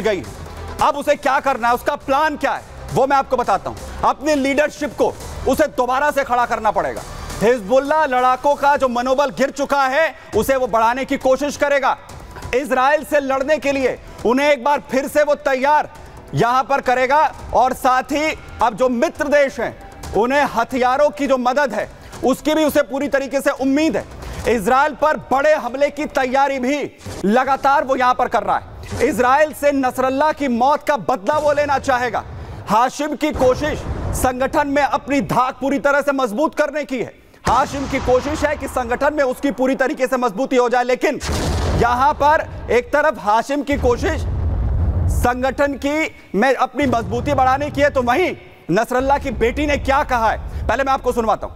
गई है। अब उसे क्या करना है, उसका प्लान क्या है, वो मैं आपको बताता हूं। अपनी लीडरशिप को उसे दोबारा से खड़ा करना पड़ेगा। हिजबुल्लाह लड़ाकों का जो मनोबल गिर चुका है उसे वो बढ़ाने की कोशिश करेगा। इजराइल से लड़ने के लिए उन्हें एक बार फिर से वो तैयार यहां पर करेगा, और साथ ही अब जो मित्र देश हैं उन्हें हथियारों की जो मदद है उसकी भी उसे पूरी तरीके से उम्मीद है। इजराइल पर बड़े हमले की तैयारी भी लगातार वो यहां पर कर रहा है। इजराइल से नसरल्लाह की मौत का बदला वो लेना चाहेगा। हाशिम की कोशिश संगठन में अपनी धाक पूरी तरह से मजबूत करने की है। हाशिम की कोशिश है कि संगठन में उसकी पूरी तरीके से मजबूती हो जाए, लेकिन यहां पर एक तरफ हाशिम की कोशिश संगठन की में अपनी मजबूती बढ़ाने की है, तो वहीं नसरल्लाह की बेटी ने क्या कहा है पहले मैं आपको सुनवाता हूं।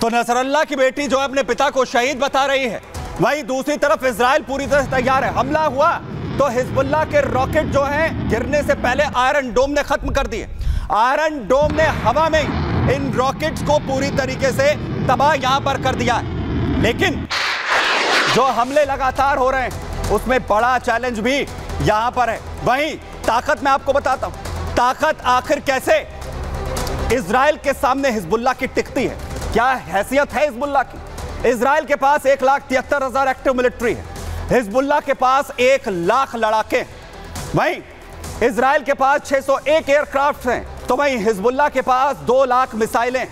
तो नसरल्लाह की बेटी जो अपने पिता को शहीद बता रही है, वहीं दूसरी तरफ इजराइल पूरी तरह से तैयार है। हमला हुआ तो हिजबुल्लाह के रॉकेट जो हैं गिरने से पहले आयरन डोम ने खत्म कर दिए। आयरन डोम ने हवा में इन रॉकेट्स को पूरी तरीके से तबाह यहां पर कर दिया है। लेकिन जो हमले लगातार हो रहे हैं उसमें बड़ा चैलेंज भी यहां पर है। वहीं ताकत मैं आपको बताता हूं, ताकत आखिर कैसे इजराइल के सामने हिजबुल्लाह की टिकती है, क्या हैसियत है हिजबुल्लाह की। इजराइल के पास 1,73,000 एक्टिव मिलिट्री है, हिजबुल्लाह के पास 1,00,000 लड़ाके हैं। वहीं इजराइल के पास 601 एयरक्राफ्ट हैं, तो वहीं हिजबुल्लाह के पास 2,00,000 मिसाइलें।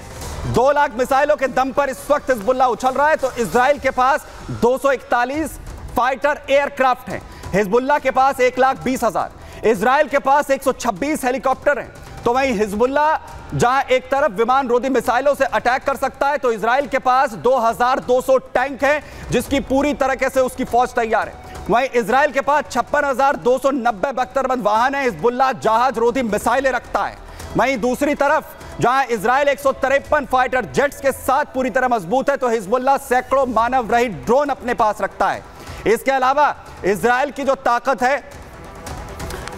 2,00,000 मिसाइलों के दम पर इस वक्त हिजबुल्लाह उछल रहा है, तो इजराइल के पास 241 फाइटर एयरक्राफ्ट हैं, हिजबुल्लाह के पास 1,20,000, इजराइल के पास 126 हेलीकॉप्टर हैं। तो वहीं हिजबुल्लाह जहां एक तरफ विमान रोधी मिसाइलों से अटैक कर सकता है, तो इजराइल के पास 2,200 टैंक हैं जिसकी पूरी तरीके से उसकी फौज तैयार है। वहीं इजराइल के पास 56,290 बख्तरबंद वाहन है, हिजबुल्लाह जहाज रोधी मिसाइलें रखता है। वहीं दूसरी तरफ जहां इजराइल 153 फाइटर जेट्स के साथ पूरी तरह मजबूत है, तो हिजबुल्लाह सैकड़ों मानव रहित ड्रोन अपने पास रखता है। इसके अलावा इजराइल की जो ताकत है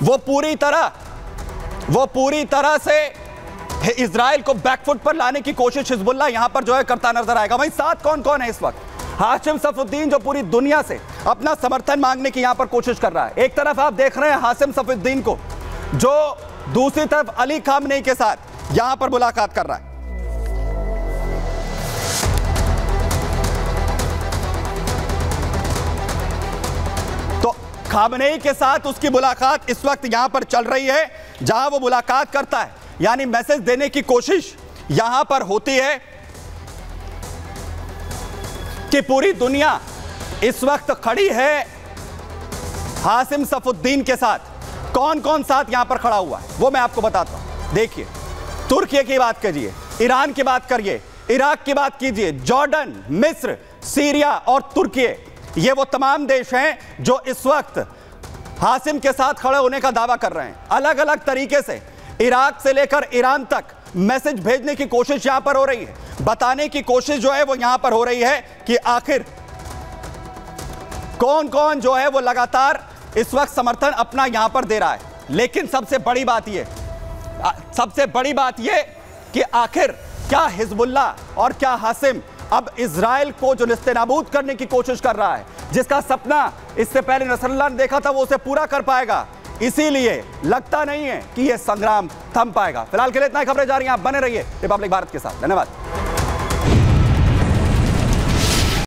वो पूरी तरह से इजराइल को बैकफुट पर लाने की कोशिश हिजबुल्लाह यहां पर जो है करता नजर आएगा। वहीं साथ कौन कौन है इस वक्त? हाशिम सफुद्दीन जो पूरी दुनिया से अपना समर्थन मांगने की यहां पर कोशिश कर रहा है। एक तरफ आप देख रहे हैं हाशिम सफुद्दीन को, जो दूसरी तरफ अली खामनेई के साथ यहां पर मुलाकात कर रहा है। तो खामनेई के साथ उसकी मुलाकात इस वक्त यहां पर चल रही है। जहां वो मुलाकात करता है यानी मैसेज देने की कोशिश यहां पर होती है कि पूरी दुनिया इस वक्त खड़ी है हाशिम सफुद्दीन के साथ। कौन कौन साथ यहां पर खड़ा हुआ है वो मैं आपको बताता हूं। देखिए, तुर्की की बात करिए, ईरान की बात करिए, इराक की बात कीजिए, जॉर्डन, मिस्र, सीरिया और तुर्की, ये वो तमाम देश हैं जो इस वक्त हाशिम के साथ खड़े होने का दावा कर रहे हैं। अलग अलग तरीके से इराक से लेकर ईरान तक मैसेज भेजने की कोशिश यहां पर हो रही है, बताने की कोशिश जो है वो यहां पर हो रही है कि आखिर कौन कौन जो है वो लगातार इस वक्त समर्थन अपना यहां पर दे रहा है। लेकिन सबसे बड़ी बात यह कि आखिर क्या हिजबुल्लाह और क्या हाशिम अब इजराइल को जो निस्तेनाबूद करने की कोशिश कर रहा है, जिसका सपना इससे पहले नसरल्लाह ने देखा था, वो उसे पूरा कर पाएगा। इसीलिए लगता नहीं है कि यह संग्राम थम पाएगा। फिलहाल के लिए इतना ही खबरें जा रही हैं, आप बने रहिए रिपब्लिक भारत के साथ। धन्यवाद।